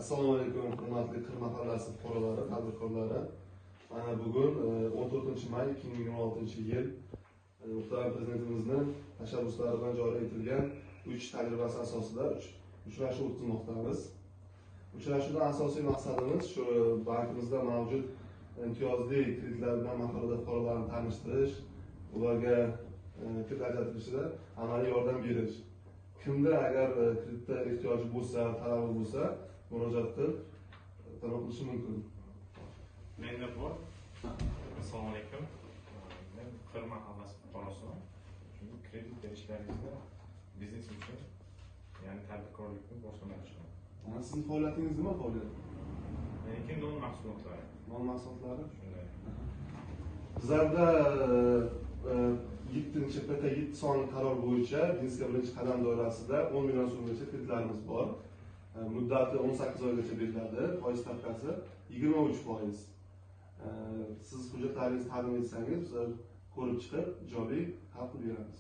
Assalomu alaykum, hurmatli Qir mahallasi fuqarolari, tadbirkorlari. Mana bugun 14-may 2026-yil muhtaram prezidentimizning tashabbuslari bilan joriy etilgan 3 tajribasi asosida uchrashuv o'tkazmoqdamiz. Uchrashuvdan asosiy maqsadimiz shu bankimizda mavjud imtiyozli kreditlar bilan mahallada fuqarolarni tanishtirish, ularga kredit ajratilishida amaliy yordam berish. Kimda agar kreditga ehtiyoji bo'lsa, talabi bo'lsa, murojaat qilib talab qilishi mumkin. Menda bor. Assalomu alaykum. Men Qir mahallasi fuqarosiman. Chunki kredit berishlaringizda biznes uchun, ya'ni tadbirkorlikni boshlashmoqchiman. Sizning faoliyatingiz nima faoliyat? Meniki non mahsulotlari. Non mahsulotlari? Shunday. Bizlarda 7 sonli qaror bo'yicha biznesga birinchi qadam doirasida 10 million so'mgacha kreditlarimiz bor. Muddati 18 oygacha beriladi. Foiz stavkasi 23%. Siz hujjatlaringizni taqdim etsangiz, biz ko'rib chiqib, ijobiy hal qilib beramiz.